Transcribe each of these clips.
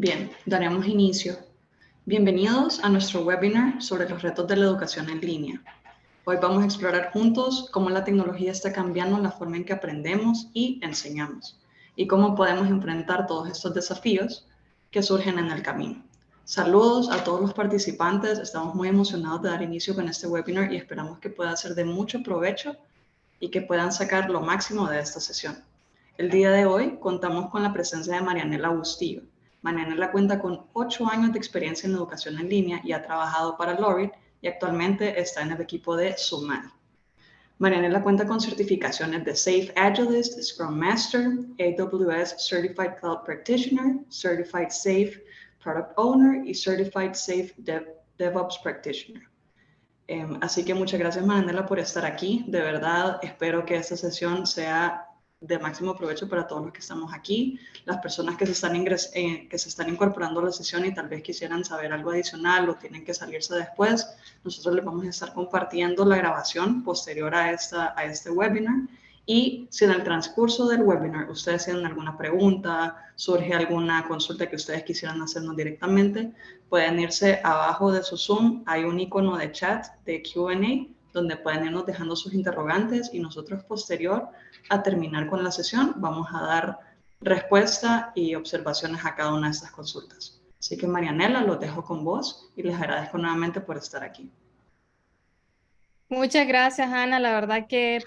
Bien, daremos inicio. Bienvenidos a nuestro webinar sobre los retos de la educación en línea. Hoy vamos a explorar juntos cómo la tecnología está cambiando la forma en que aprendemos y enseñamos y cómo podemos enfrentar todos estos desafíos que surgen en el camino. Saludos a todos los participantes, estamos muy emocionados de dar inicio con este webinar y esperamos que pueda ser de mucho provecho y que puedan sacar lo máximo de esta sesión. El día de hoy contamos con la presencia de Marianela Bustillo. Marianela cuenta con 8 años de experiencia en educación en línea y ha trabajado para Laureate y actualmente está en el equipo de Sumani. Marianela cuenta con certificaciones de Safe Agilist, Scrum Master, AWS Certified Cloud Practitioner, Certified Safe Product Owner y Certified Safe DevOps Practitioner. Así que muchas gracias, Marianela, por estar aquí. De verdad, espero que esta sesión sea de máximo provecho para todos los que estamos aquí, las personas que se están incorporando a la sesión y tal vez quisieran saber algo adicional o tienen que salirse después. Nosotros les vamos a estar compartiendo la grabación posterior a este webinar. Y si en el transcurso del webinar ustedes tienen alguna pregunta, surge alguna consulta que ustedes quisieran hacernos directamente, pueden irse abajo de su Zoom, hay un icono de chat de Q&A donde pueden irnos dejando sus interrogantes y nosotros posterior a terminar con la sesión vamos a dar respuesta y observaciones a cada una de estas consultas. Así que Marianela, los dejo con vos y les agradezco nuevamente por estar aquí. Muchas gracias, Ana. La verdad que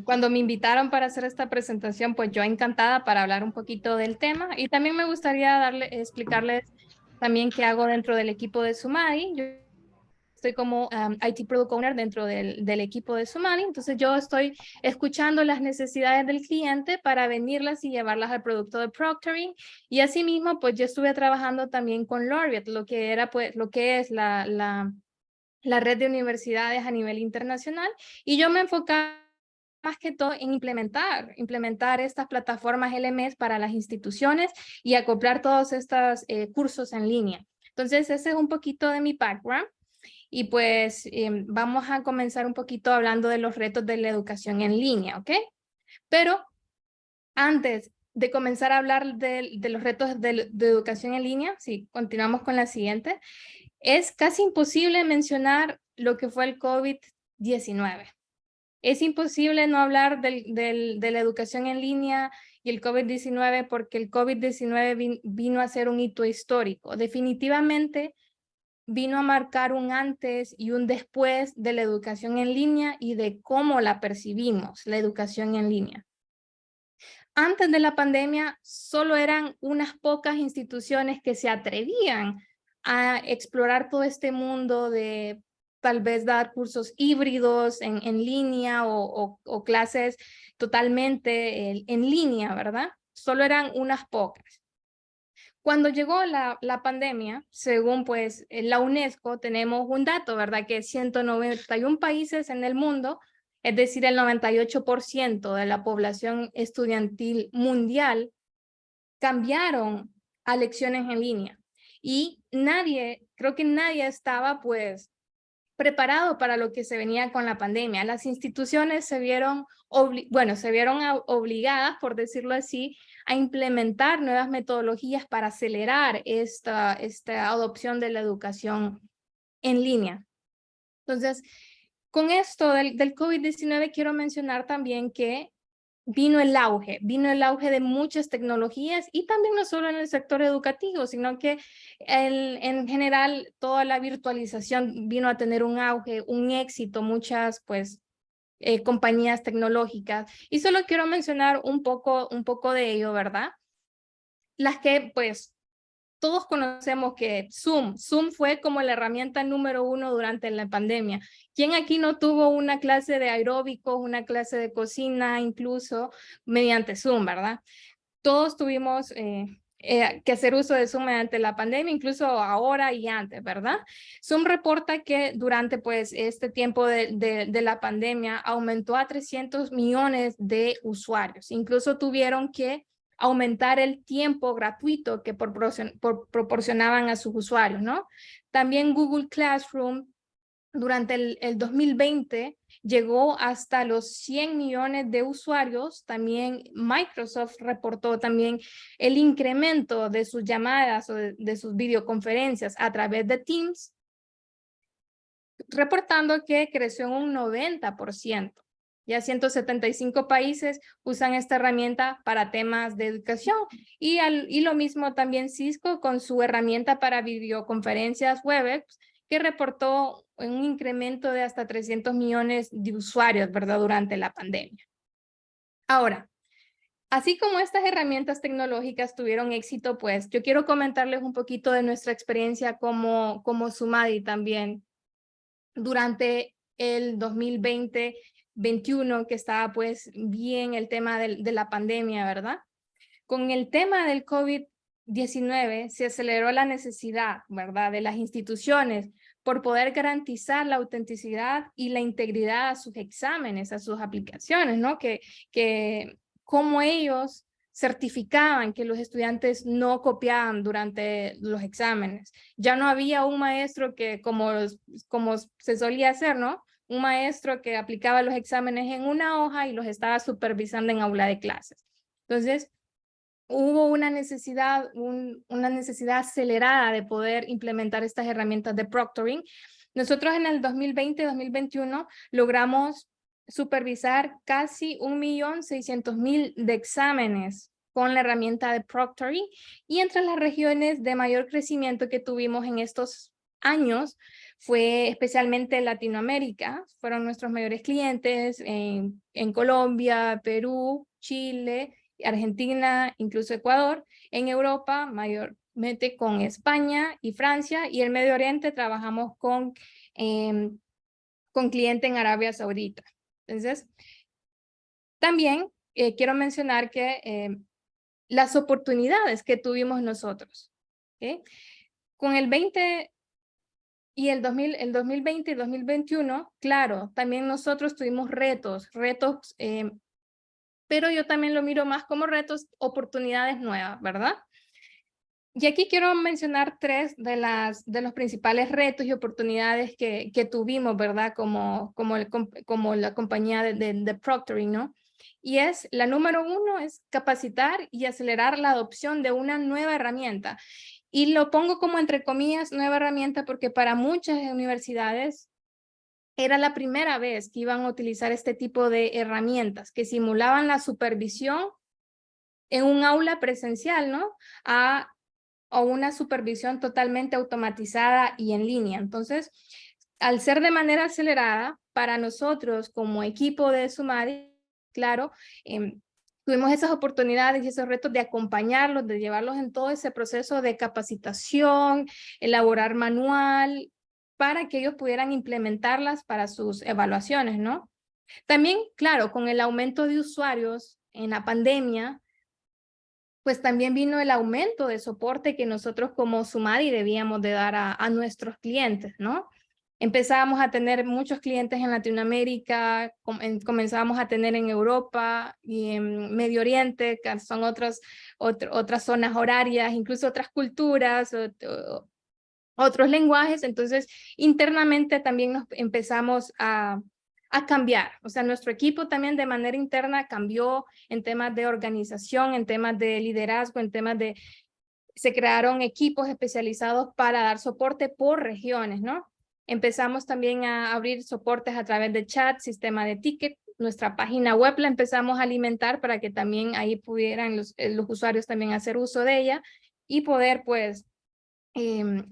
cuando me invitaron para hacer esta presentación, pues yo encantada para hablar un poquito del tema y también me gustaría explicarles también qué hago dentro del equipo de Sumani. Yo estoy como IT Product Owner dentro del equipo de Sumani, entonces yo estoy escuchando las necesidades del cliente para venirlas y llevarlas al producto de proctoring y asimismo pues yo estuve trabajando también con Laureate, lo que es la red de universidades a nivel internacional, y yo me enfocaba más que todo en implementar estas plataformas LMS para las instituciones y acoplar todos estos cursos en línea. Entonces, ese es un poquito de mi background y pues vamos a comenzar un poquito hablando de los retos de la educación en línea, ¿ok? Pero antes de comenzar a hablar de los retos de educación en línea, sí, continuamos con la siguiente. Es casi imposible mencionar lo que fue el COVID-19. Es imposible no hablar de la educación en línea y el COVID-19 porque el COVID-19 vino a ser un hito histórico. Definitivamente vino a marcar un antes y un después de la educación en línea y de cómo la percibimos, la educación en línea. Antes de la pandemia, solo eran unas pocas instituciones que se atrevían a explorar todo este mundo de tal vez dar cursos híbridos en línea o clases totalmente en línea, ¿verdad? Solo eran unas pocas. Cuando llegó la pandemia, según pues la UNESCO, tenemos un dato, ¿verdad? Que 191 países en el mundo, es decir, el 98% de la población estudiantil mundial, cambiaron a lecciones en línea. Y creo que nadie estaba pues preparado para lo que se venía con la pandemia. Las instituciones se vieron obligadas, por decirlo así, a implementar nuevas metodologías para acelerar esta adopción de la educación en línea. Entonces, con esto del COVID-19 quiero mencionar también que vino el auge de muchas tecnologías y también no solo en el sector educativo, sino que en general toda la virtualización vino a tener un auge, un éxito, muchas pues compañías tecnológicas. Y solo quiero mencionar un poco de ello, ¿verdad? Las que pues todos conocemos que Zoom fue como la herramienta número 1 durante la pandemia. ¿Quién aquí no tuvo una clase de aeróbicos, una clase de cocina, incluso mediante Zoom, verdad? Todos tuvimos que hacer uso de Zoom mediante la pandemia, incluso ahora y antes, ¿verdad? Zoom reporta que durante pues este tiempo de la pandemia aumentó a 300 millones de usuarios. Incluso tuvieron que aumentar el tiempo gratuito que proporcionaban a sus usuarios, ¿no? También Google Classroom durante el 2020 llegó hasta los 100 millones de usuarios. También Microsoft reportó también el incremento de sus llamadas o de sus videoconferencias a través de Teams, reportando que creció en un 90%. Ya 175 países usan esta herramienta para temas de educación y lo mismo también Cisco con su herramienta para videoconferencias Webex, que reportó un incremento de hasta 300 millones de usuarios, ¿verdad?, durante la pandemia. Ahora, así como estas herramientas tecnológicas tuvieron éxito, pues yo quiero comentarles un poquito de nuestra experiencia como Sumadi también durante el 2020-21, que estaba pues bien el tema de la pandemia, ¿verdad? Con el tema del COVID-19 se aceleró la necesidad, ¿verdad?, de las instituciones por poder garantizar la autenticidad y la integridad a sus exámenes, a sus aplicaciones, ¿no? Que cómo ellos certificaban que los estudiantes no copiaban durante los exámenes. Ya no había un maestro que, como se solía hacer, ¿no?, un maestro que aplicaba los exámenes en una hoja y los estaba supervisando en aula de clases. Entonces, hubo una necesidad acelerada de poder implementar estas herramientas de proctoring. Nosotros en el 2020-2021 logramos supervisar casi 1.600.000 de exámenes con la herramienta de proctoring, y entre las regiones de mayor crecimiento que tuvimos en estos años fue especialmente Latinoamérica. Fueron nuestros mayores clientes en Colombia, Perú, Chile, Argentina, incluso Ecuador. En Europa, mayormente con España y Francia, y el Medio Oriente trabajamos con cliente en Arabia Saudita. Entonces, también quiero mencionar que las oportunidades que tuvimos nosotros, ¿okay? Con el 20 y el 2020 y 2021, claro, también nosotros tuvimos retos, pero yo también lo miro más como retos, oportunidades nuevas, ¿verdad? Y aquí quiero mencionar tres de los principales retos y oportunidades que tuvimos, ¿verdad? Como la compañía de proctoring, ¿no? Y la número uno es capacitar y acelerar la adopción de una nueva herramienta. Y lo pongo como entre comillas, nueva herramienta, porque para muchas universidades era la primera vez que iban a utilizar este tipo de herramientas que simulaban la supervisión en un aula presencial, ¿no? O una supervisión totalmente automatizada y en línea. Entonces, al ser de manera acelerada, para nosotros como equipo de Sumadi, claro, tuvimos esas oportunidades y esos retos de acompañarlos, de llevarlos en todo ese proceso de capacitación, elaborar manual, para que ellos pudieran implementarlas para sus evaluaciones, ¿no? También, claro, con el aumento de usuarios en la pandemia, pues también vino el aumento de soporte que nosotros como Sumadi debíamos de dar a nuestros clientes, ¿no? Empezábamos a tener muchos clientes en Latinoamérica, comenzábamos a tener en Europa y en Medio Oriente, que son otras zonas horarias, incluso otras culturas, otros lenguajes. Entonces, internamente también nos empezamos a cambiar. O sea, nuestro equipo también de manera interna cambió en temas de organización, en temas de liderazgo, en temas de... Se crearon equipos especializados para dar soporte por regiones, ¿no? Empezamos también a abrir soportes a través de chat, sistema de ticket. Nuestra página web la empezamos a alimentar para que también ahí pudieran los usuarios también hacer uso de ella y poder, pues,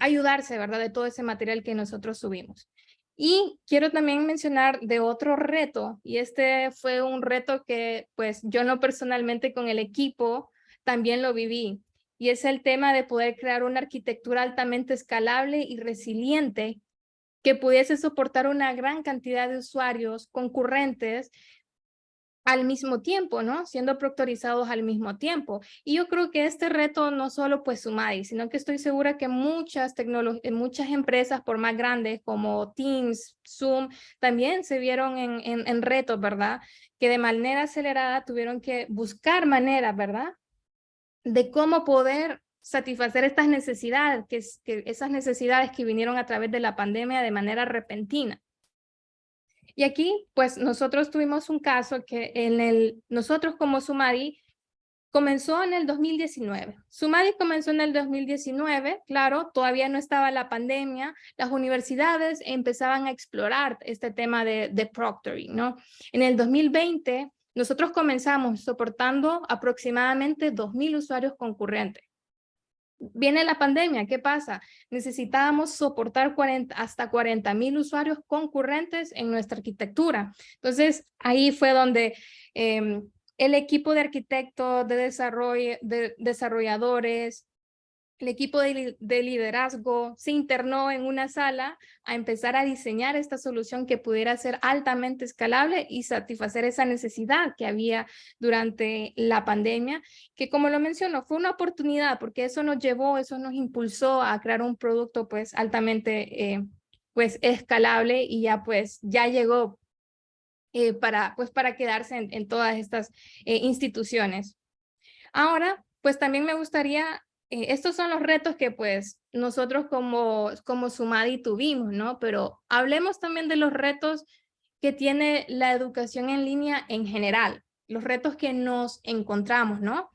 ayudarse, ¿verdad?, de todo ese material que nosotros subimos. Y quiero también mencionar de otro reto, y este fue un reto que pues yo no personalmente con el equipo también lo viví, y es el tema de poder crear una arquitectura altamente escalable y resiliente que pudiese soportar una gran cantidad de usuarios concurrentes al mismo tiempo, ¿no? Siendo proctorizados al mismo tiempo. Y yo creo que este reto no solo pues Sumadi, sino que estoy segura que muchas empresas, por más grandes como Teams, Zoom, también se vieron en retos, ¿verdad? Que de manera acelerada tuvieron que buscar maneras, ¿verdad?, de cómo poder satisfacer estas necesidades, que esas necesidades que vinieron a través de la pandemia de manera repentina. Y aquí, pues, nosotros tuvimos un caso que nosotros como Sumadi comenzó en el 2019. Sumadi comenzó en el 2019, claro, todavía no estaba la pandemia, las universidades empezaban a explorar este tema de proctoring, ¿no? En el 2020, nosotros comenzamos soportando aproximadamente 2,000 usuarios concurrentes. Viene la pandemia, ¿qué pasa? Necesitábamos soportar hasta 40,000 usuarios concurrentes en nuestra arquitectura. Entonces, ahí fue donde el equipo de arquitectos, de desarrolladores, el equipo de liderazgo se internó en una sala a empezar a diseñar esta solución que pudiera ser altamente escalable y satisfacer esa necesidad que había durante la pandemia, que como lo menciono, fue una oportunidad porque eso nos impulsó a crear un producto pues altamente pues escalable y ya llegó para quedarse en todas estas instituciones. Ahora, pues también me gustaría, estos son los retos que pues nosotros como Sumadi tuvimos, ¿no? Pero hablemos también de los retos que tiene la educación en línea en general, los retos que nos encontramos, ¿no?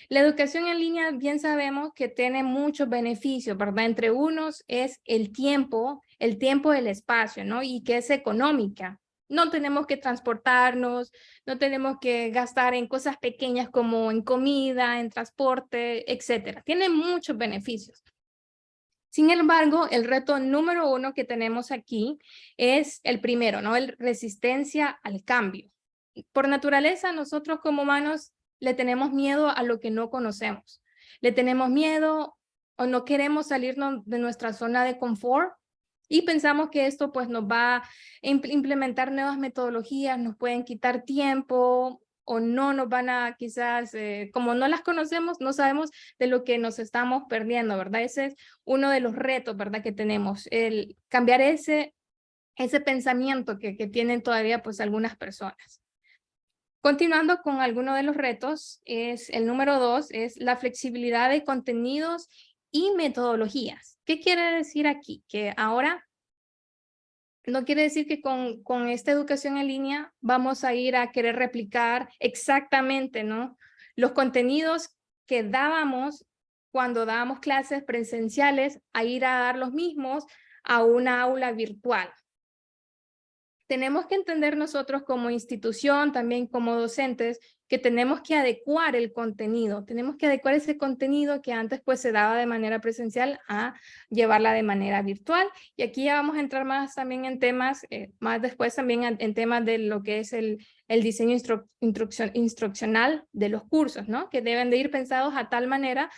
La educación en línea bien sabemos que tiene muchos beneficios, ¿verdad? Entre unos es el tiempo del espacio, ¿no? Y que es económica. No tenemos que transportarnos, no tenemos que gastar en cosas pequeñas como en comida, en transporte, etcétera. Tiene muchos beneficios. Sin embargo, el reto número 1 que tenemos aquí es el primero, ¿no? El resistencia al cambio. Por naturaleza, nosotros como humanos le tenemos miedo a lo que no conocemos. Le tenemos miedo o no queremos salirnos de nuestra zona de confort y pensamos que esto pues nos va a implementar nuevas metodologías, nos pueden quitar tiempo o no nos van a quizás, como no las conocemos, no sabemos de lo que nos estamos perdiendo, ¿verdad? Ese es uno de los retos, ¿verdad? Que tenemos, el cambiar ese pensamiento que tienen todavía pues algunas personas. Continuando con alguno de los retos, el número 2, es la flexibilidad de contenidos y metodologías. ¿Qué quiere decir aquí? Que ahora no quiere decir que con esta educación en línea vamos a ir a querer replicar exactamente, ¿no? Los contenidos que dábamos cuando dábamos clases presenciales, a ir a dar los mismos a una aula virtual. Tenemos que entender nosotros como institución, también como docentes, que tenemos que adecuar el contenido, tenemos que adecuar ese contenido que antes pues se daba de manera presencial a llevarla de manera virtual. Y aquí ya vamos a entrar más también en temas, más después también en temas de lo que es el diseño instruccional de los cursos, ¿no? Que deben de ir pensados a tal manera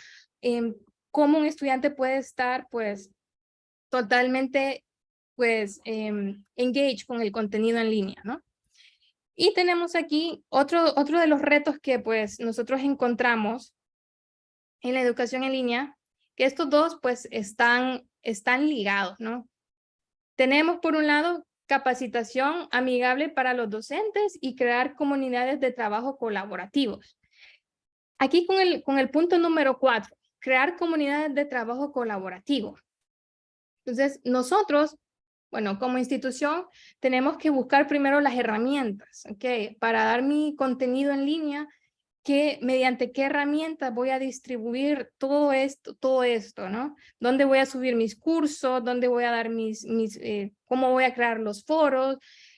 cómo un estudiante puede estar pues totalmente pues engage con el contenido en línea, ¿no? Y tenemos aquí otro de los retos que pues nosotros encontramos en la educación en línea, que estos dos pues están ligados, ¿no? Tenemos por un lado capacitación amigable para los docentes y crear comunidades de trabajo colaborativos. Aquí con el punto número 4, crear comunidades de trabajo colaborativo. Entonces, nosotros, bueno, como institución, tenemos que buscar primero las herramientas, ¿ok? Para dar mi contenido en línea, mediante qué herramientas voy a distribuir todo esto, ¿no? ¿Dónde voy a subir mis cursos? ¿Dónde voy a dar cómo voy a crear los foros?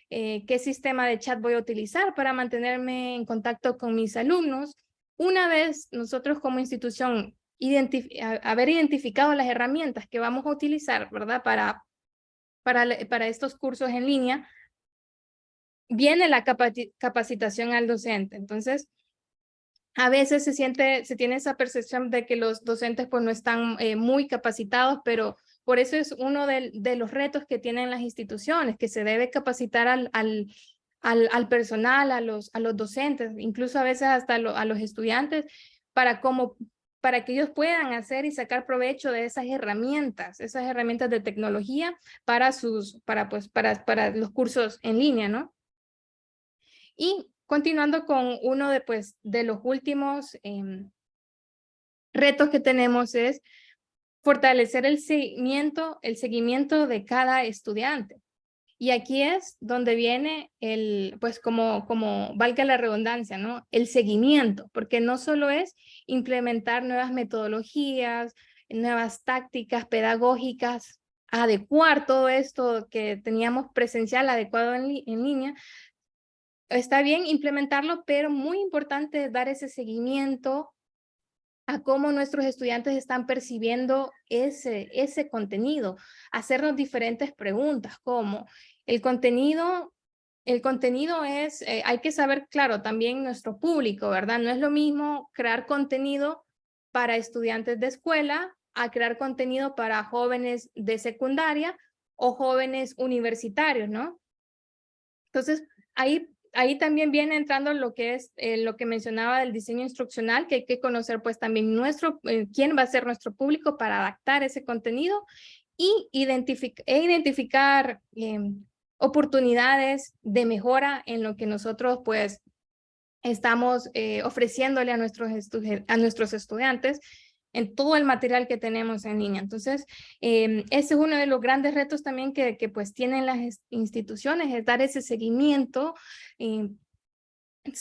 ¿Qué sistema de chat voy a utilizar para mantenerme en contacto con mis alumnos? Una vez nosotros como institución haber identificado las herramientas que vamos a utilizar, ¿verdad? Para estos cursos en línea, viene la capacitación al docente. Entonces, a veces se tiene esa percepción de que los docentes pues no están muy capacitados, pero por eso es uno de los retos que tienen las instituciones, que se debe capacitar al personal, a los docentes, incluso a veces hasta a los estudiantes, para que ellos puedan hacer y sacar provecho de esas herramientas de tecnología para los cursos en línea, ¿no? Y continuando con uno de los últimos retos que tenemos es fortalecer el seguimiento de cada estudiante. Y aquí es donde viene pues como valga la redundancia, ¿no? El seguimiento, porque no solo es implementar nuevas metodologías, nuevas tácticas pedagógicas, adecuar todo esto que teníamos presencial adecuado en línea. Está bien implementarlo, pero muy importante es dar ese seguimiento a cómo nuestros estudiantes están percibiendo ese contenido, hacernos diferentes preguntas, como el contenido es, hay que saber, claro, también nuestro público, ¿verdad? No es lo mismo crear contenido para estudiantes de escuela a crear contenido para jóvenes de secundaria o jóvenes universitarios, ¿no? Entonces, ahí también viene entrando lo que es lo que mencionaba del diseño instruccional, que hay que conocer pues también quién va a ser nuestro público para adaptar ese contenido y identificar oportunidades de mejora en lo que nosotros pues estamos ofreciéndole a nuestros estudiantes en todo el material que tenemos en línea. Entonces, ese es uno de los grandes retos también que pues tienen las instituciones, es dar ese seguimiento,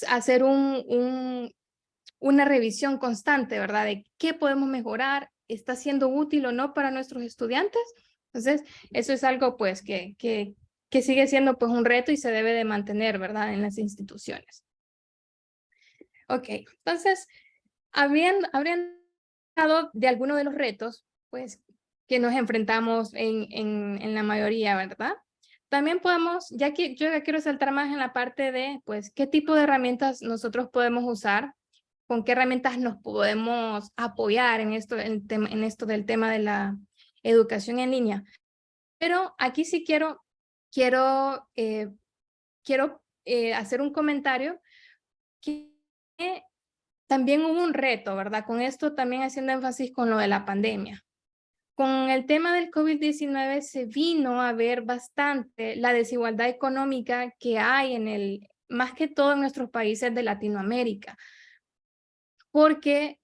hacer una revisión constante, ¿verdad? De qué podemos mejorar, está siendo útil o no para nuestros estudiantes. Entonces, eso es algo pues que sigue siendo pues un reto y se debe de mantener, ¿verdad? En las instituciones. Ok, entonces, habrían hablado de algunos de los retos, pues, que nos enfrentamos en la mayoría, ¿verdad? También podemos, yo ya quiero saltar más en la parte de, pues, qué tipo de herramientas nosotros podemos usar, con qué herramientas nos podemos apoyar en esto del tema de la educación en línea. Pero aquí sí quiero hacer un comentario que también hubo un reto, ¿verdad? Con esto también haciendo énfasis con lo de la pandemia. Con el tema del COVID-19 se vino a ver bastante la desigualdad económica que hay más que todo en nuestros países de Latinoamérica. Porque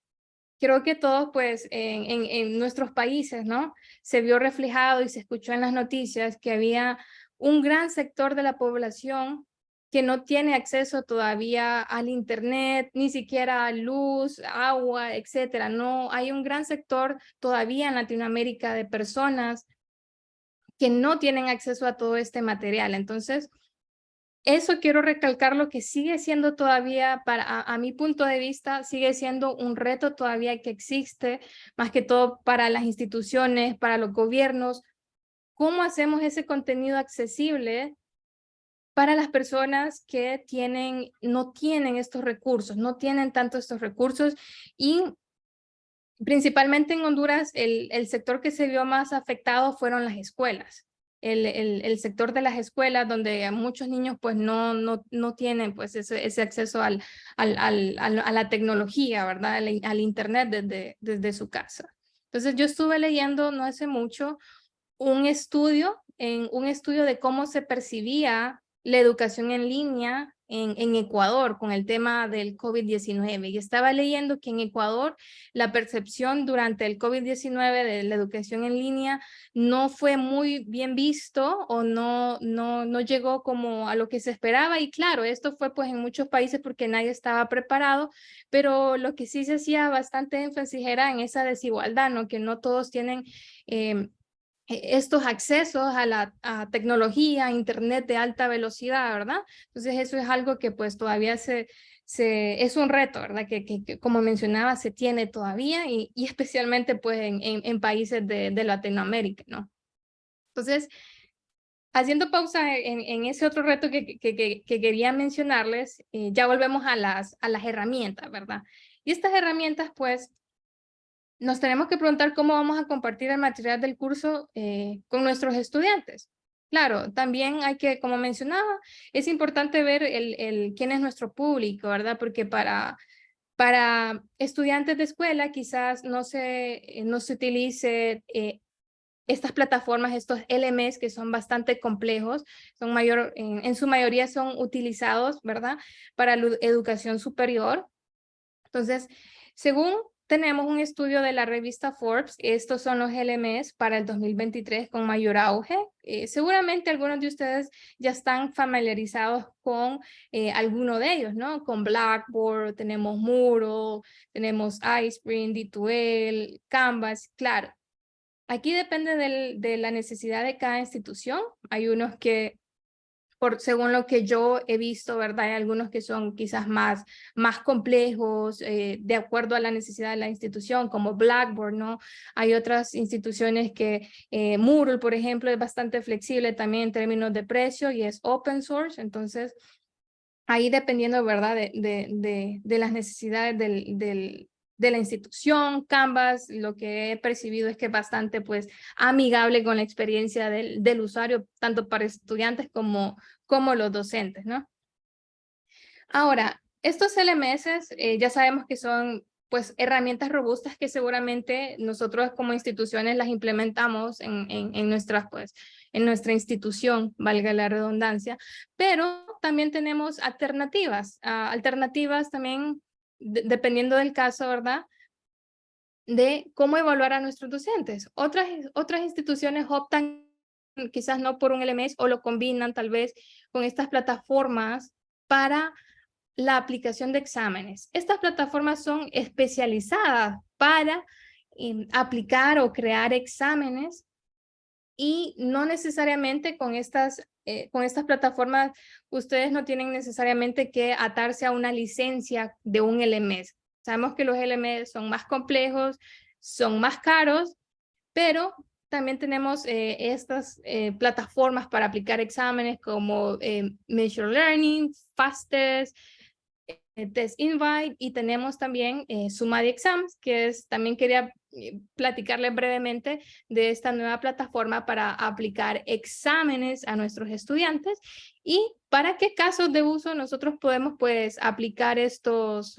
creo que todos, pues, en nuestros países, ¿no? Se vio reflejado y se escuchó en las noticias que había un gran sector de la población que no tiene acceso todavía al internet, ni siquiera a luz, agua, etcétera. No, hay un gran sector todavía en Latinoamérica de personas que no tienen acceso a todo este material. Entonces, eso quiero recalcar lo que sigue siendo todavía, a mi punto de vista, sigue siendo un reto todavía que existe, más que todo para las instituciones, para los gobiernos. ¿Cómo hacemos ese contenido accesible para las personas que no tienen estos recursos, no tienen tanto estos recursos? Y principalmente en Honduras, el sector que se vio más afectado fueron las escuelas. El sector de las escuelas donde muchos niños pues no tienen pues ese acceso a la tecnología, ¿verdad? Al internet desde su casa. Entonces yo estuve leyendo no hace mucho un estudio de cómo se percibía la educación en línea en Ecuador con el tema del COVID-19. Y estaba leyendo que en Ecuador la percepción durante el COVID-19 de la educación en línea no fue muy bien visto o no llegó como a lo que se esperaba. Y claro, esto fue pues en muchos países porque nadie estaba preparado, pero lo que sí se hacía bastante énfasis era en esa desigualdad, ¿no? Que no todos tienen estos accesos a la tecnología, internet de alta velocidad, ¿verdad? Entonces eso es algo que pues todavía es un reto, ¿verdad? Que como mencionaba se tiene todavía y especialmente pues en países de Latinoamérica, ¿no? Entonces, haciendo pausa en ese otro reto que quería mencionarles, ya volvemos a las herramientas, ¿verdad? Y estas herramientas pues nos tenemos que preguntar cómo vamos a compartir el material del curso con nuestros estudiantes. Claro, también hay que, como mencionaba, es importante ver quién es nuestro público, ¿verdad? Porque para estudiantes de escuela quizás no se utilice estas plataformas, estos LMS que son bastante complejos, en su mayoría son utilizados, ¿verdad? Para la educación superior. Entonces, según tenemos un estudio de la revista Forbes. Estos son los LMS para el 2023 con mayor auge. Seguramente algunos de ustedes ya están familiarizados con alguno de ellos, ¿no? Con Blackboard, tenemos Moodle, tenemos Iceprint, D2L, Canvas, claro. Aquí depende de la necesidad de cada institución. Hay unos que, según lo que yo he visto, ¿verdad? Hay algunos que son quizás más complejos, de acuerdo a la necesidad de la institución, como Blackboard, ¿no? Hay otras instituciones que, Moodle, por ejemplo, es bastante flexible también en términos de precio y es open source. Entonces, ahí dependiendo, ¿verdad? De las necesidades de la institución. Canvas, lo que he percibido es que es bastante, pues, amigable con la experiencia del usuario, tanto para estudiantes como los docentes, ¿no? Ahora, estos LMS ya sabemos que son, pues, herramientas robustas que seguramente nosotros como instituciones las implementamos en nuestras, pues, en nuestra institución, valga la redundancia, pero también tenemos alternativas, alternativas también, dependiendo del caso, ¿verdad? De cómo evaluar a nuestros docentes. Otras instituciones optan quizás no por un LMS o lo combinan tal vez con estas plataformas para la aplicación de exámenes. Estas plataformas son especializadas para aplicar o crear exámenes y no necesariamente con estas plataformas ustedes no tienen necesariamente que atarse a una licencia de un LMS. Sabemos que los LMS son más complejos, son más caros, pero también tenemos estas plataformas para aplicar exámenes como Measure Learning, Fastest, Test Invite, y tenemos también Sumadi Exams, que también quería platicarles brevemente de esta nueva plataforma para aplicar exámenes a nuestros estudiantes y para qué casos de uso nosotros podemos, pues, aplicar estos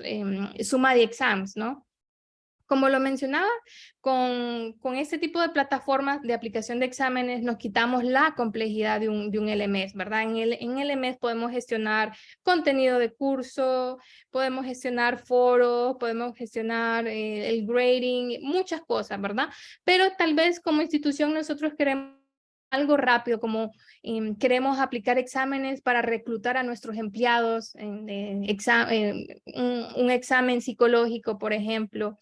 Sumadi Exams, ¿no? Como lo mencionaba, con este tipo de plataformas de aplicación de exámenes nos quitamos la complejidad de un LMS, ¿verdad? En LMS podemos gestionar contenido de curso, podemos gestionar foros, podemos gestionar el grading, muchas cosas, ¿verdad? Pero tal vez como institución nosotros queremos algo rápido, como queremos aplicar exámenes para reclutar a nuestros empleados, un examen psicológico, por ejemplo.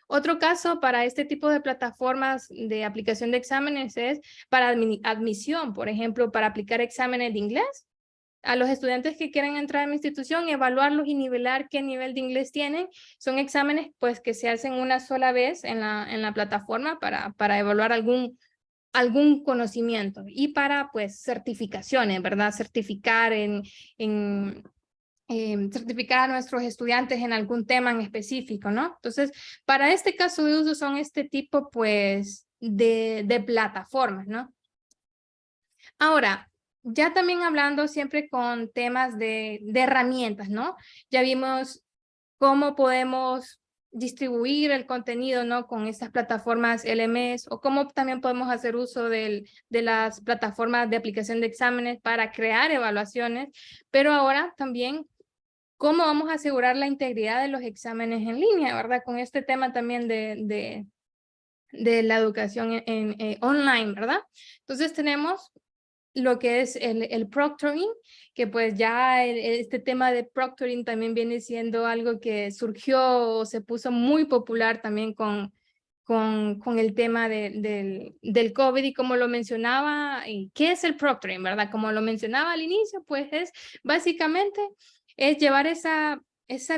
Otro caso para este tipo de plataformas de aplicación de exámenes es para admisión, por ejemplo, para aplicar exámenes de inglés. A los estudiantes que quieren entrar a mi institución, evaluarlos y nivelar qué nivel de inglés tienen. Son exámenes, pues, que se hacen una sola vez en la plataforma para evaluar algún conocimiento y para, pues, certificaciones, ¿verdad? Certificar certificar a nuestros estudiantes en algún tema en específico, ¿no? Entonces, para este caso de uso son este tipo, pues, de plataformas, ¿no? Ahora, ya también hablando siempre con temas de herramientas, ¿no? Ya vimos cómo podemos distribuir el contenido, ¿no? Con estas plataformas LMS, o cómo también podemos hacer uso de las plataformas de aplicación de exámenes para crear evaluaciones, pero ahora también cómo vamos a asegurar la integridad de los exámenes en línea, ¿verdad? Con este tema también de la educación online, ¿verdad? Entonces tenemos lo que es el proctoring, que pues ya este tema de proctoring también viene siendo algo que surgió o se puso muy popular también con el tema del COVID, y como lo mencionaba, ¿qué es el proctoring, verdad? Como lo mencionaba al inicio, pues básicamente es llevar esa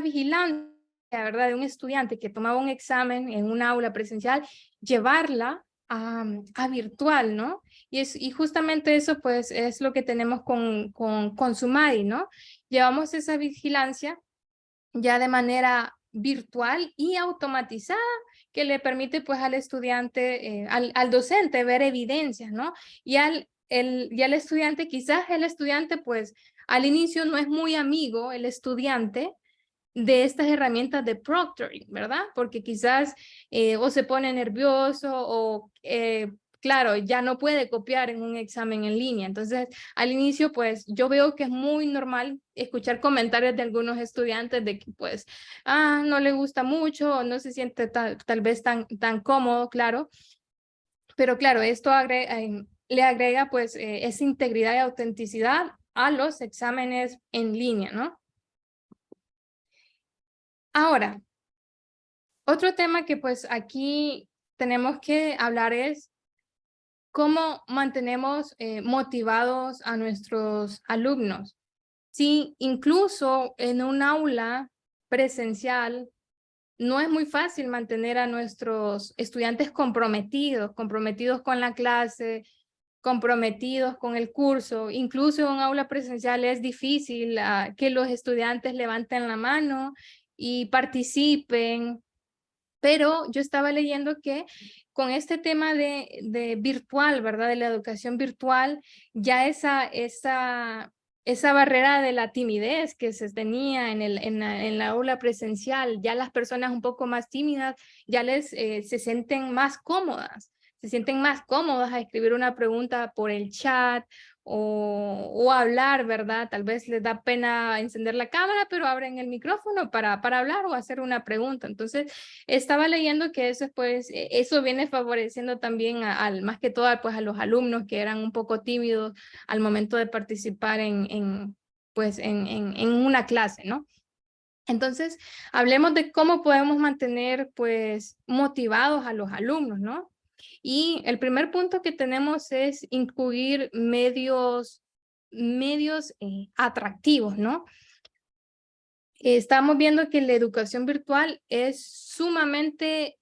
vigilancia, ¿verdad? De un estudiante que tomaba un examen en un aula presencial, llevarla a virtual, ¿no? Y justamente eso, pues, es lo que tenemos con Sumadi, ¿no? Llevamos esa vigilancia ya de manera virtual y automatizada, que le permite, pues, al estudiante, al docente ver evidencias, ¿no? Y al estudiante, quizás el estudiante, pues, al inicio no es muy amigo el estudiante de estas herramientas de proctoring, ¿verdad? Porque quizás o se pone nervioso o claro, ya no puede copiar en un examen en línea. Entonces, al inicio, pues yo veo que es muy normal escuchar comentarios de algunos estudiantes de que pues, no le gusta mucho o no se siente tal vez tan cómodo, claro. Pero claro, esto le agrega pues esa integridad y autenticidad a los exámenes en línea, ¿no? Ahora, otro tema que pues aquí tenemos que hablar es cómo mantenemos motivados a nuestros alumnos. Sí, incluso en un aula presencial no es muy fácil mantener a nuestros estudiantes comprometidos con la clase, comprometidos con el curso. Incluso en un aula presencial es difícil que los estudiantes levanten la mano y participen. Pero yo estaba leyendo que con este tema de virtual, ¿verdad? De la educación virtual, ya esa barrera de la timidez que se tenía en la aula presencial, ya las personas un poco más tímidas, ya se sienten más cómodas. Se sienten más cómodas a escribir una pregunta por el chat o hablar, ¿verdad? Tal vez les da pena encender la cámara, pero abren el micrófono para hablar o hacer una pregunta. Entonces, estaba leyendo que eso, pues, eso viene favoreciendo también más que todo pues, a los alumnos que eran un poco tímidos al momento de participar pues, en una clase, ¿no? Entonces, hablemos de cómo podemos mantener pues motivados a los alumnos, ¿no? Y el primer punto que tenemos es incluir medios atractivos, ¿no? Estamos viendo que la educación virtual es sumamente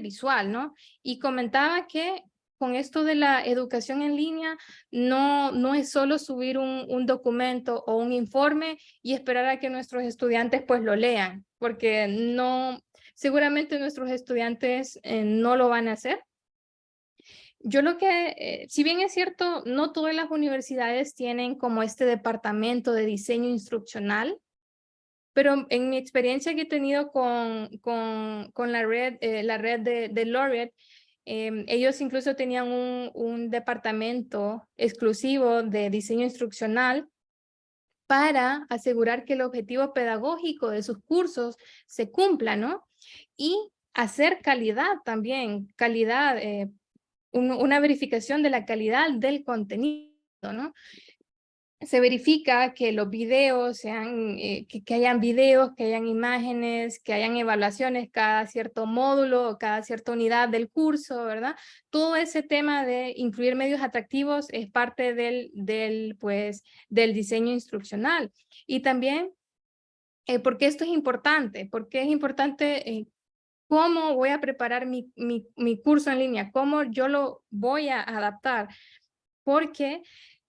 visual, ¿no? Y comentaba que con esto de la educación en línea, no es solo subir un documento o un informe y esperar a que nuestros estudiantes pues lo lean, porque seguramente nuestros estudiantes no lo van a hacer. Yo si bien es cierto, no todas las universidades tienen como este departamento de diseño instruccional, pero en mi experiencia que he tenido con la red de Laureate, ellos incluso tenían un departamento exclusivo de diseño instruccional para asegurar que el objetivo pedagógico de sus cursos se cumpla, ¿no? Y hacer calidad también, una verificación de la calidad del contenido, ¿no? Se verifica que los videos sean, que hayan videos, que hayan imágenes, que hayan evaluaciones cada cierto módulo o cada cierta unidad del curso, ¿verdad? Todo ese tema de incluir medios atractivos es parte pues, del diseño instruccional. Y también, porque esto es importante, porque es importante cómo voy a preparar mi curso en línea, cómo yo lo voy a adaptar, porque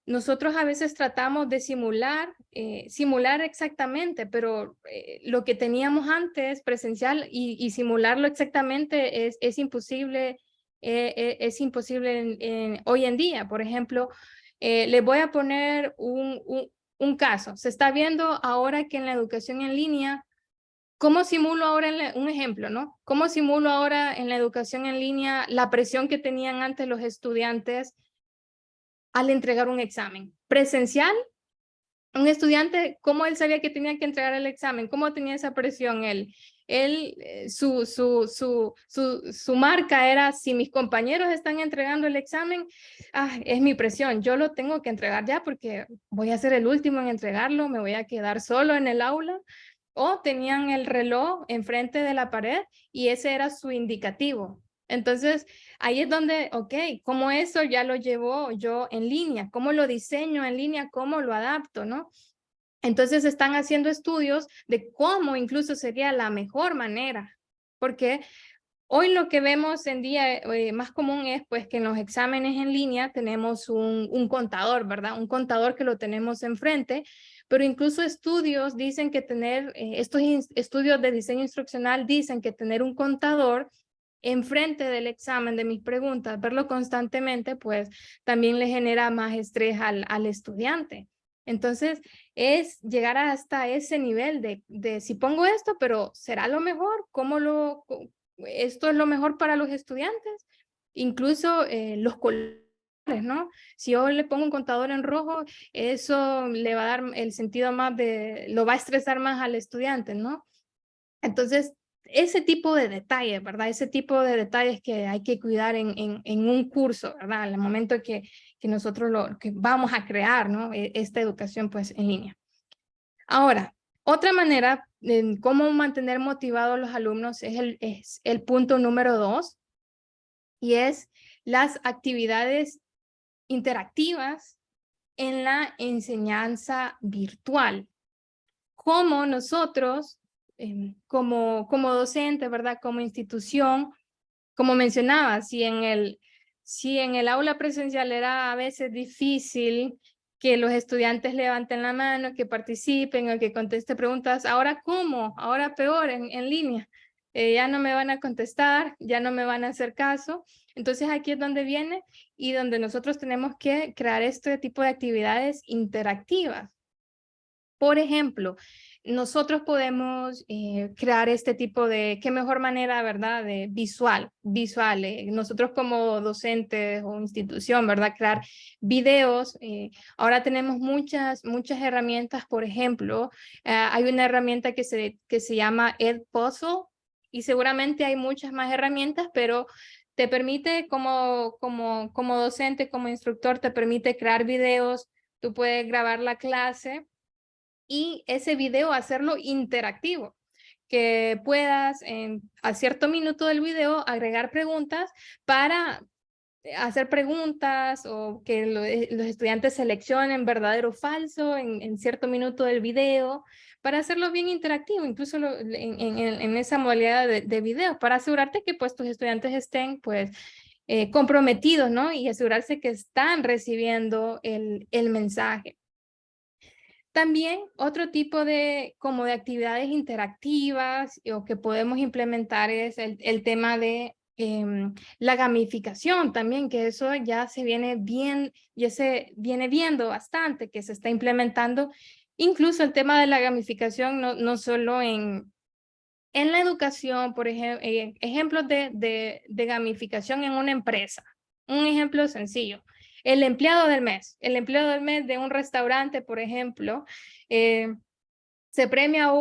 nosotros a veces tratamos de simular exactamente, pero lo que teníamos antes presencial y simularlo exactamente es imposible, hoy en día. Por ejemplo, les voy a poner un caso. Se está viendo ahora que en la educación en línea, ¿cómo simulo ahora, un ejemplo, ¿no? ¿Cómo simulo ahora en la educación en línea la presión que tenían antes los estudiantes al entregar un examen presencial? Un estudiante, ¿cómo él sabía que tenía que entregar el examen? ¿Cómo tenía esa presión él? Su marca era, si mis compañeros están entregando el examen, es mi presión, yo lo tengo que entregar ya porque voy a ser el último en entregarlo, me voy a quedar solo en el aula. O tenían el reloj enfrente de la pared y ese era su indicativo. Entonces, ahí es donde, ok, ¿cómo eso ya lo llevo yo en línea? ¿Cómo lo diseño en línea? ¿Cómo lo adapto, no? Entonces están haciendo estudios de cómo incluso sería la mejor manera, porque hoy lo que vemos en día más común es pues que en los exámenes en línea tenemos un contador, ¿verdad? Un contador que lo tenemos enfrente, pero incluso estudios dicen que estos estudios de diseño instruccional dicen que tener un contador enfrente del examen de mis preguntas, verlo constantemente, pues también le genera más estrés al estudiante. Entonces, es llegar hasta ese nivel de si pongo esto, pero ¿será lo mejor? ¿Esto es lo mejor para los estudiantes? incluso los colores, ¿no? Si yo le pongo un contador en rojo, eso le va a dar el sentido más lo va a estresar más al estudiante, ¿no? Entonces, ese tipo de detalles, ¿verdad? Ese tipo de detalles que hay que cuidar en un curso, ¿verdad? Al momento que nosotros que vamos a crear, ¿no? Esta educación, pues, en línea. Ahora, otra manera en cómo mantener motivados a los alumnos es el punto número 2, y es las actividades interactivas en la enseñanza virtual. Cómo nosotros, como docente, ¿verdad? Como institución, como mencionaba, si en el aula presencial era a veces difícil que los estudiantes levanten la mano, que participen o que contesten preguntas, ahora ¿cómo? Ahora peor, en línea. Ya no me van a contestar, ya no me van a hacer caso. Entonces aquí es donde viene y donde nosotros tenemos que crear este tipo de actividades interactivas. Por ejemplo, nosotros podemos crear este tipo de, qué mejor manera, ¿verdad? De visual. Nosotros como docentes o institución, ¿verdad? Crear videos. Ahora tenemos muchas herramientas, por ejemplo, hay una herramienta que se llama Edpuzzle y seguramente hay muchas más herramientas, pero te permite como docente, como instructor, te permite crear videos, tú puedes grabar la clase y ese video hacerlo interactivo, que puedas a cierto minuto del video agregar preguntas para hacer preguntas o que los estudiantes seleccionen verdadero o falso en cierto minuto del video para hacerlo bien interactivo, incluso en esa modalidad de videos, para asegurarte que pues tus estudiantes estén pues comprometidos, ¿no? Y asegurarse que están recibiendo el mensaje. También otro tipo de actividades interactivas o que podemos implementar es el tema de la gamificación también, que eso ya se viene viendo bastante, que se está implementando. Incluso el tema de la gamificación no solo en la educación, por ejemplo, ejemplos de gamificación en una empresa. Un ejemplo sencillo. El empleado del mes de un restaurante, por ejemplo, se premia a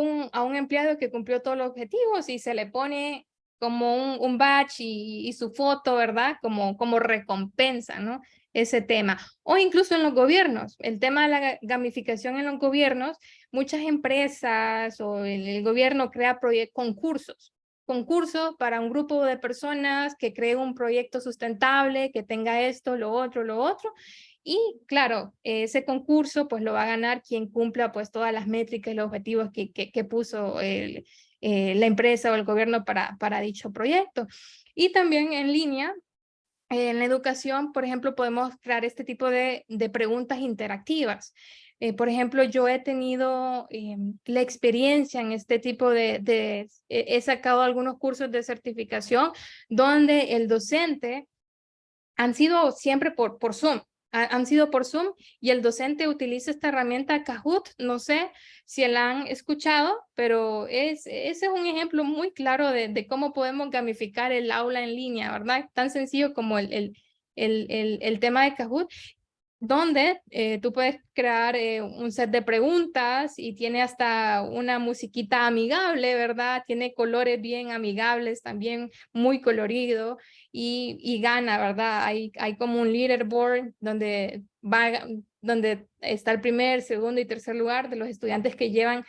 un empleado que cumplió todos los objetivos y se le pone como un badge y su foto, ¿verdad? Como recompensa, ¿no? Ese tema. O incluso en los gobiernos, el tema de la gamificación en los gobiernos, muchas empresas o el gobierno crea concursos para un grupo de personas que cree un proyecto sustentable, que tenga esto, lo otro, y claro, ese concurso pues lo va a ganar quien cumpla pues todas las métricas y los objetivos que puso la empresa o el gobierno para dicho proyecto. Y también en línea, en la educación, por ejemplo, podemos crear este tipo de preguntas interactivas. Por ejemplo, yo he tenido la experiencia en este tipo he sacado algunos cursos de certificación donde el docente han sido siempre por Zoom. Han sido por Zoom y el docente utiliza esta herramienta Kahoot. No sé si la han escuchado, pero ese es un ejemplo muy claro de cómo podemos gamificar el aula en línea, ¿verdad? Tan sencillo como el tema de Kahoot, donde tú puedes crear un set de preguntas y tiene hasta una musiquita amigable, ¿verdad? Tiene colores bien amigables, también muy colorido y gana, ¿verdad? Hay como un leaderboard donde está el primer, segundo y tercer lugar de los estudiantes que llevan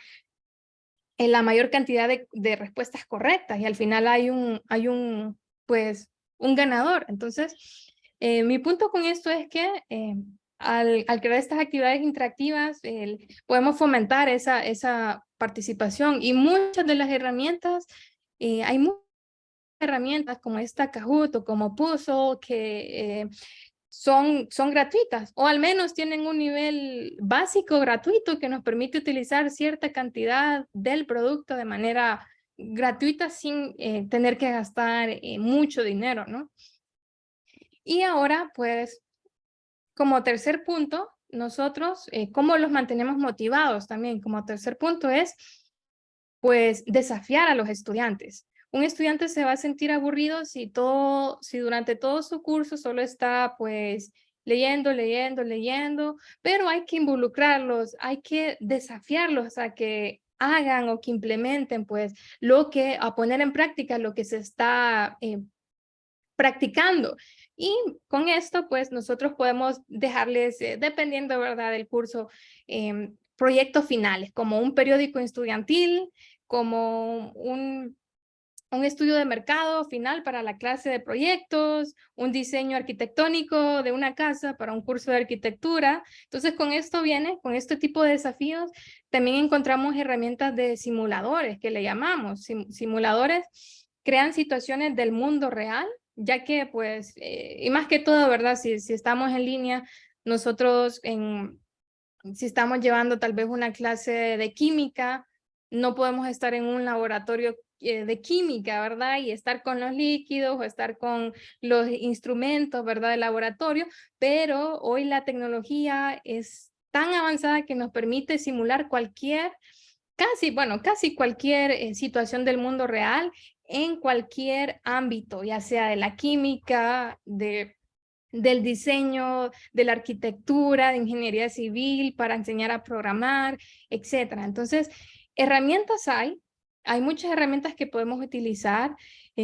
la mayor cantidad de respuestas correctas y al final hay pues, un ganador. Entonces, mi punto con esto es que al crear estas actividades interactivas, podemos fomentar esa participación y muchas de las herramientas, hay muchas herramientas como esta Kahoot o como Puzzle que son gratuitas o al menos tienen un nivel básico gratuito que nos permite utilizar cierta cantidad del producto de manera gratuita sin tener que gastar mucho dinero, ¿no? Y ahora, pues, como tercer punto, nosotros, ¿cómo los mantenemos motivados también? Como tercer punto es, pues, desafiar a los estudiantes. un estudiante se va a sentir aburrido si durante todo su curso solo está pues leyendo, pero hay que involucrarlos, hay que desafiarlos a que hagan o que implementen pues a poner en práctica lo que se está practicando. Y con esto, pues nosotros podemos dejarles, dependiendo, ¿verdad?, del curso, proyectos finales, como un periódico estudiantil, como un estudio de mercado final para la clase de proyectos, un diseño arquitectónico de una casa para un curso de arquitectura. Entonces, con este tipo de desafíos, también encontramos herramientas de simuladores, que le llamamos. Simuladores crean situaciones del mundo real, ya que, pues, y más que todo, ¿verdad? Si estamos en línea, nosotros si estamos llevando tal vez una clase de química, no podemos estar en un laboratorio de química, ¿verdad? Y estar con los líquidos o estar con los instrumentos, ¿verdad? De laboratorio, pero hoy la tecnología es tan avanzada que nos permite simular casi cualquier situación del mundo real en cualquier ámbito, ya sea de la química, del diseño, de la arquitectura, de ingeniería civil, para enseñar a programar, etcétera. Entonces, herramientas hay muchas herramientas que podemos utilizar.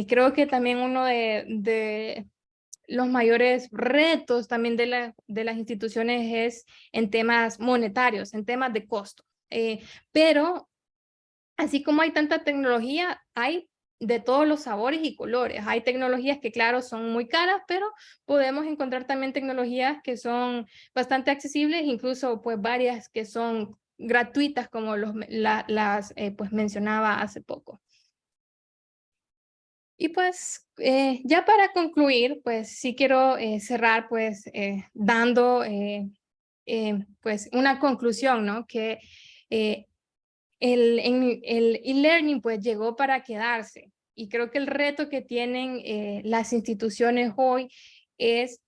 Creo que también uno de los mayores retos también de las instituciones es en temas monetarios, en temas de costo. Pero así como hay tanta tecnología, hay de todos los sabores y colores. Hay tecnologías que, claro, son muy caras, pero podemos encontrar también tecnologías que son bastante accesibles, incluso pues varias que son gratuitas, como pues mencionaba hace poco. Y pues ya para concluir, pues sí quiero cerrar pues dando pues una conclusión, ¿no? Que el e-learning pues llegó para quedarse, y creo que el reto que tienen las instituciones hoy es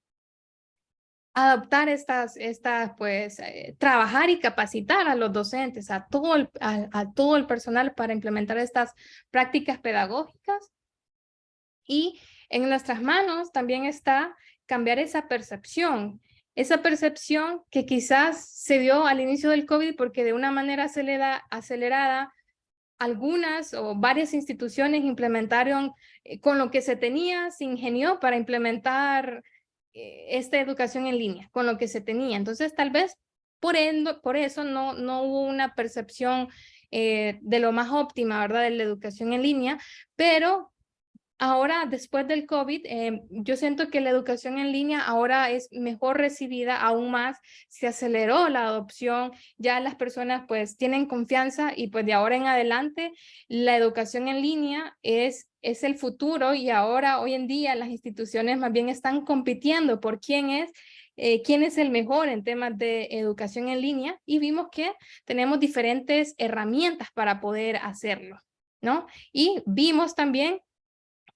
adaptar pues trabajar y capacitar a los docentes, a todo el personal para implementar estas prácticas pedagógicas. Y en nuestras manos también está cambiar esa percepción que quizás se dio al inicio del COVID, porque de una manera acelerada algunas o varias instituciones implementaron con lo que se tenía, se ingenió para implementar esta educación en línea, con lo que se tenía. Entonces, tal vez por eso no hubo una percepción de lo más óptima, ¿verdad?, de la educación en línea, pero ahora, después del COVID, yo siento que la educación en línea ahora es mejor recibida aún más, se aceleró la adopción, ya las personas pues tienen confianza, y pues de ahora en adelante la educación en línea es el futuro, y ahora hoy en día las instituciones más bien están compitiendo por quién es el mejor en temas de educación en línea, y vimos que tenemos diferentes herramientas para poder hacerlo, ¿no? Y vimos también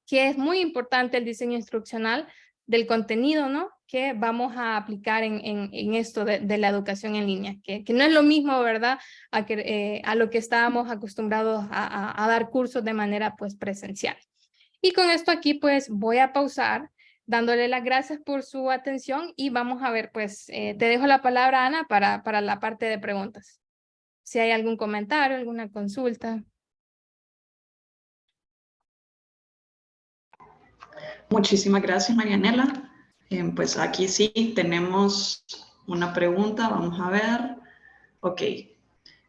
que es muy importante el diseño instruccional del contenido, ¿no?, que vamos a aplicar en esto de la educación en línea, que no es lo mismo, ¿verdad?, a lo que estábamos acostumbrados a dar cursos de manera pues presencial. Y con esto aquí pues voy a pausar, dándole las gracias por su atención, y vamos a ver, pues te dejo la palabra, Ana, para la parte de preguntas. Si hay algún comentario, alguna consulta. Muchísimas gracias, Marianela. Pues aquí sí tenemos una pregunta, vamos a ver. Ok,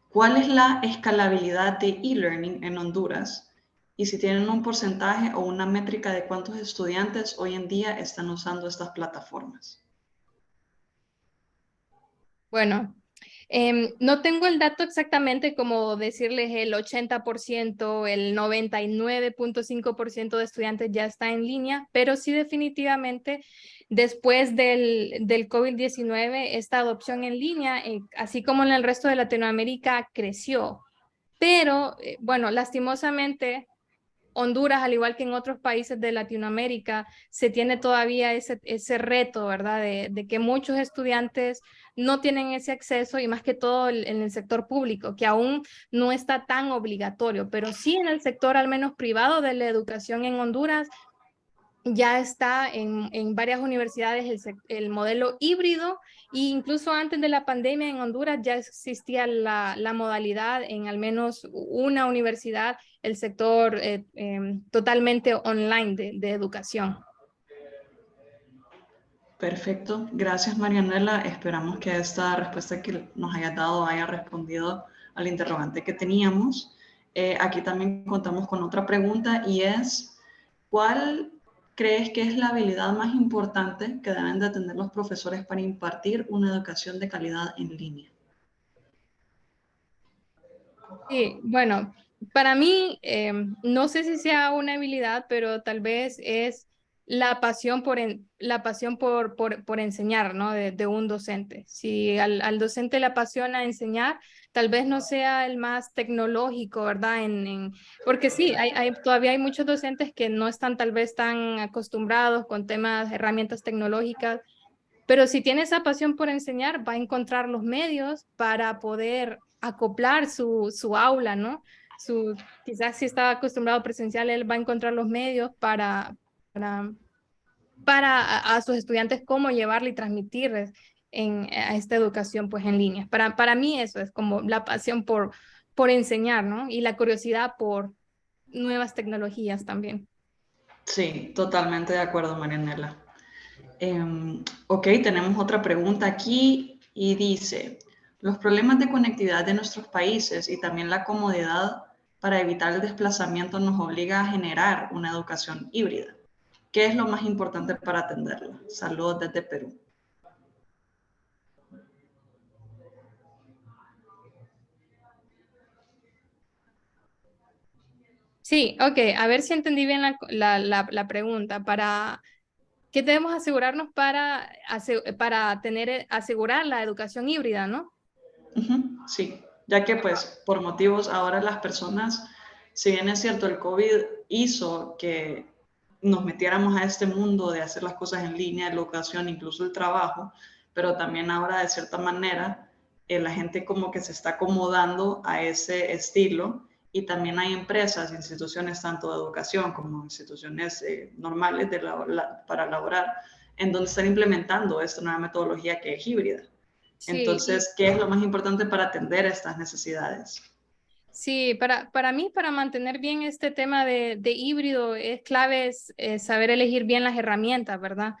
¿cuál es la escalabilidad de e-learning en Honduras? Y si tienen un porcentaje o una métrica de cuántos estudiantes hoy en día están usando estas plataformas. Bueno, no tengo el dato exactamente como decirles el 80%, el 99.5% de estudiantes ya está en línea, pero sí definitivamente después del COVID-19 esta adopción en línea, así como en el resto de Latinoamérica, creció. Pero bueno, lastimosamente Honduras, al igual que en otros países de Latinoamérica, se tiene todavía ese reto, ¿verdad? De que muchos estudiantes no tienen ese acceso y más que todo en el sector público, que aún no está tan obligatorio, pero sí en el sector al menos privado de la educación en Honduras ya está en varias universidades el modelo híbrido e incluso antes de la pandemia en Honduras ya existía la modalidad en al menos una universidad, el sector totalmente online de educación. Perfecto. Gracias, Marianela. Esperamos que esta respuesta que nos hayas dado haya respondido al interrogante que teníamos. Aquí también contamos con otra pregunta y es, ¿cuál crees que es la habilidad más importante que deben de tener los profesores para impartir una educación de calidad en línea? Sí, bueno, para mí, no sé si sea una habilidad, pero tal vez es la pasión la pasión por enseñar, ¿no? De un docente. Si al docente le apasiona enseñar, tal vez no sea el más tecnológico, ¿verdad? Porque sí, todavía hay muchos docentes que no están tal vez tan acostumbrados con temas, herramientas tecnológicas, pero si tiene esa pasión por enseñar, va a encontrar los medios para poder acoplar su aula, ¿no? Quizás si está acostumbrado a presencial, él va a encontrar los medios para, a sus estudiantes cómo llevarle y transmitirles a esta educación pues en línea. Para mí eso es como la pasión por enseñar, ¿no? Y la curiosidad por nuevas tecnologías también. Sí, totalmente de acuerdo, Marianela. Ok, tenemos otra pregunta aquí y dice, los problemas de conectividad de nuestros países y también la comodidad para evitar el desplazamiento nos obliga a generar una educación híbrida. ¿Qué es lo más importante para atenderla? Saludos desde Perú. Sí, ok, a ver si entendí bien la pregunta. ¿Qué debemos asegurarnos para asegurar la educación híbrida, ¿no? Sí, ya que pues por motivos ahora las personas, si bien es cierto, el COVID hizo que nos metiéramos a este mundo de hacer las cosas en línea, la educación, incluso el trabajo, pero también ahora de cierta manera la gente como que se está acomodando a ese estilo y también hay empresas, instituciones tanto de educación como instituciones normales para laborar, en donde están implementando esta nueva metodología que es híbrida. Sí, Entonces, ¿qué es lo más importante para atender estas necesidades? sí, para mí, para mantener bien este tema de híbrido, es clave saber elegir bien las herramientas, ¿verdad?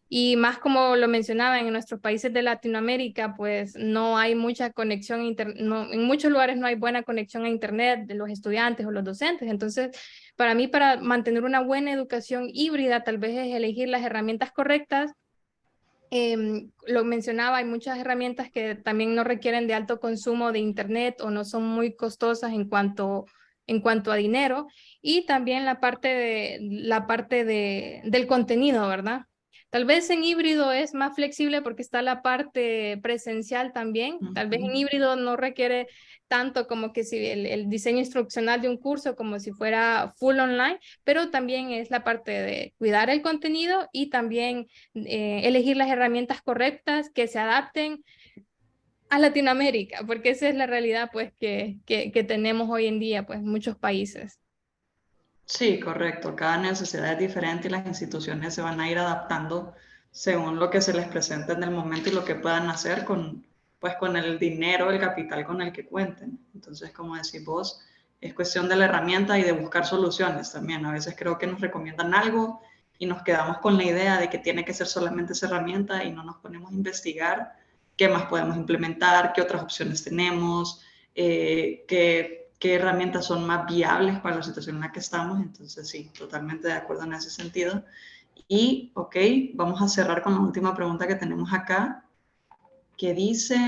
Y más como lo mencionaba, en nuestros países de Latinoamérica, pues no hay mucha conexión, en muchos lugares no hay buena conexión a Internet de los estudiantes o los docentes. Entonces, para mí, para mantener una buena educación híbrida, tal vez es elegir las herramientas correctas. Lo mencionaba, hay muchas herramientas que también no requieren de alto consumo de internet o no son muy costosas en cuanto a dinero, y también del contenido, ¿verdad? Tal vez en híbrido es más flexible porque está la parte presencial también. Tal vez en híbrido no requiere tanto como que si el diseño instruccional de un curso como si fuera full online, pero también es la parte de cuidar el contenido y también elegir las herramientas correctas que se adapten a Latinoamérica, porque esa es la realidad pues que tenemos hoy en día pues muchos países. Sí, correcto. Cada necesidad es diferente y las instituciones se van a ir adaptando según lo que se les presente en el momento y lo que puedan hacer con, pues, con el dinero, el capital con el que cuenten. Entonces, como decís vos, es cuestión de la herramienta y de buscar soluciones también. A veces creo que nos recomiendan algo y nos quedamos con la idea de que tiene que ser solamente esa herramienta y no nos ponemos a investigar qué más podemos implementar, qué otras opciones tenemos, qué herramientas son más viables para la situación en la que estamos. Entonces, sí, totalmente de acuerdo en ese sentido. Y, ok, vamos a cerrar con la última pregunta que tenemos acá, que dice,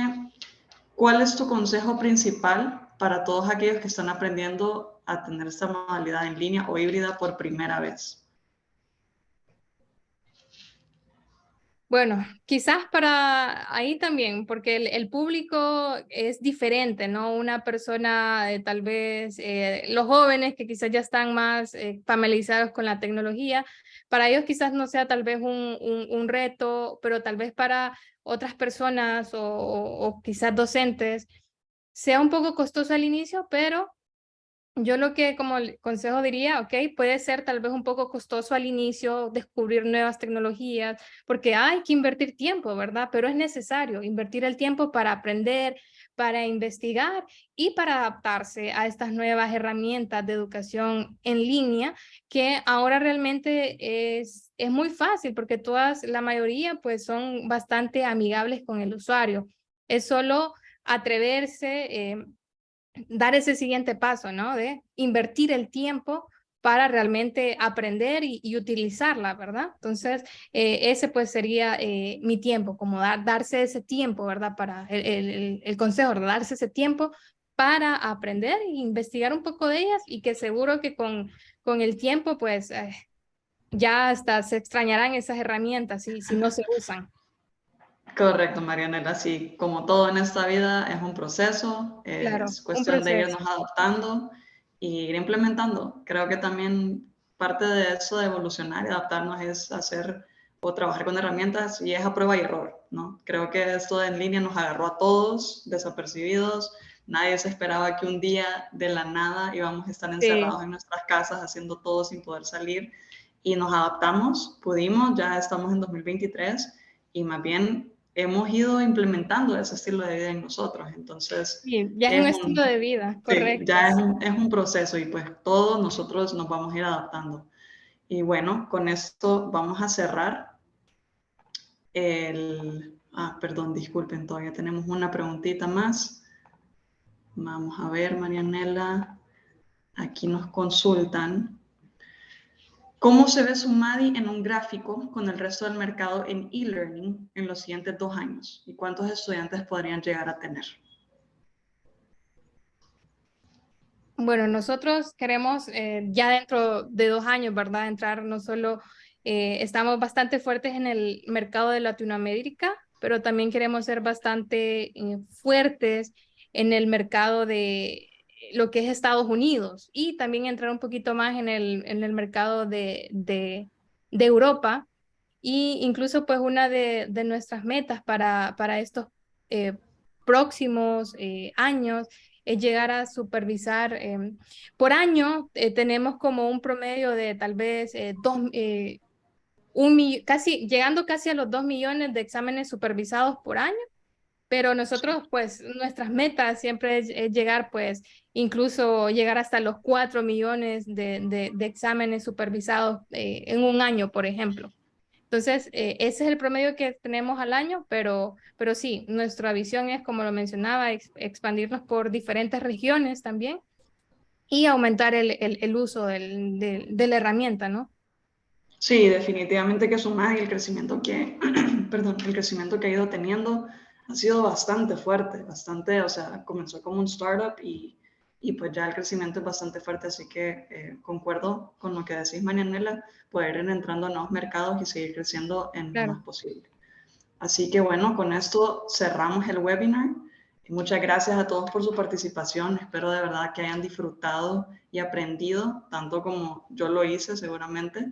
¿cuál es tu consejo principal para todos aquellos que están aprendiendo a tener esta modalidad en línea o híbrida por primera vez? Bueno, quizás para ahí también, porque el público es diferente, ¿no? Una persona, tal vez los jóvenes que quizás ya están más familiarizados con la tecnología, para ellos quizás no sea tal vez un reto, pero tal vez para otras personas o quizás docentes sea un poco costoso al inicio, pero yo lo que como consejo diría, ok, puede ser tal vez un poco costoso al inicio descubrir nuevas tecnologías, porque hay que invertir tiempo, ¿verdad? Pero es necesario invertir el tiempo para aprender, para investigar y para adaptarse a estas nuevas herramientas de educación en línea, que ahora realmente es muy fácil, porque todas, la mayoría, pues son bastante amigables con el usuario. Es solo atreverse. Dar ese siguiente paso, ¿no? De invertir el tiempo para realmente aprender y utilizarla, ¿verdad? Entonces, ese pues sería mi tiempo, como darse ese tiempo, ¿verdad? Para el consejo, ¿verdad? Darse ese tiempo para aprender e investigar un poco de ellas y que seguro que con el tiempo, pues ya hasta se extrañarán esas herramientas si no se usan. Correcto, Marianela. Sí, como todo en esta vida es un proceso, Claro, es un cuestión de proceso. irnos adaptando y ir implementando. Creo que también parte de eso de evolucionar y adaptarnos es hacer o trabajar con herramientas y es a prueba y error, ¿no? Creo que esto en línea nos agarró a todos desapercibidos. Nadie se esperaba que un día de la nada íbamos a estar Sí. encerrados en nuestras casas haciendo todo sin poder salir y nos adaptamos, pudimos, ya estamos en 2023 y más bien hemos ido implementando ese estilo de vida en nosotros. Entonces, Sí, ya es es un estilo un, de vida, sí, correcto. ya es un proceso y pues todos nosotros nos vamos a ir adaptando. Y bueno, con esto vamos a cerrar el... Ah, perdón, disculpen, todavía tenemos una preguntita más. Vamos a ver, Marianela, aquí nos consultan. ¿Cómo se ve Sumadi en un gráfico con el resto del mercado en e-learning en los siguientes 2 años? ¿Y cuántos estudiantes podrían llegar a tener? Bueno, nosotros queremos ya dentro de 2 años, ¿verdad? Entrar no solo, estamos bastante fuertes en el mercado de Latinoamérica, pero también queremos ser bastante fuertes en el mercado de lo que es Estados Unidos y también entrar un poquito más en el mercado de Europa. Y incluso pues una de nuestras metas para estos eh, próximos años es llegar a supervisar. Por año tenemos como un promedio de tal vez casi, llegando casi a los 2 millones de exámenes supervisados por año, pero nosotros pues nuestras metas siempre es llegar pues incluso llegar hasta los 4 millones de exámenes supervisados en un año, por ejemplo. Entonces, ese es el promedio que tenemos al año, pero sí, nuestra visión es, como lo mencionaba, expandirnos por diferentes regiones también y aumentar el uso de la herramienta, ¿no? Sí, definitivamente que Sumadi, el crecimiento que, perdón, el crecimiento que ha ido teniendo ha sido bastante fuerte, bastante, o sea, comenzó como un startup y pues ya el crecimiento es bastante fuerte, así que concuerdo con lo que decís, Marianela, poder ir entrando a nuevos mercados y seguir creciendo en lo Claro. más posible. Así que bueno, con esto cerramos el webinar. Muchas gracias a todos por su participación. Espero de verdad que hayan disfrutado y aprendido, tanto como yo lo hice seguramente.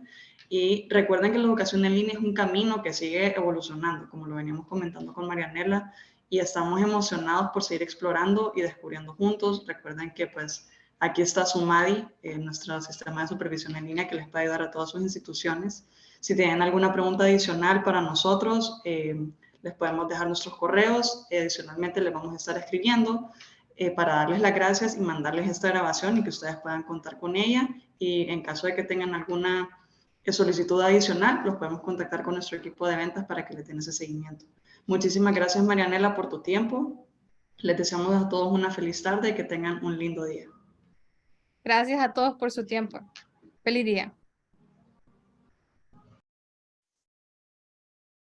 Y recuerden que la educación en línea es un camino que sigue evolucionando, como lo veníamos comentando con Marianela, y estamos emocionados por seguir explorando y descubriendo juntos. Recuerden que pues aquí está Sumadi, nuestro sistema de supervisión en línea que les puede ayudar a todas sus instituciones. Si tienen alguna pregunta adicional para nosotros, les podemos dejar nuestros correos. Adicionalmente, les vamos a estar escribiendo para darles las gracias y mandarles esta grabación y que ustedes puedan contar con ella. Y en caso de que tengan alguna solicitud adicional, los podemos contactar con nuestro equipo de ventas para que les den ese seguimiento. Muchísimas gracias, Marianela, por tu tiempo. Les deseamos a todos una feliz tarde y que tengan un lindo día. Gracias a todos por su tiempo. Feliz día.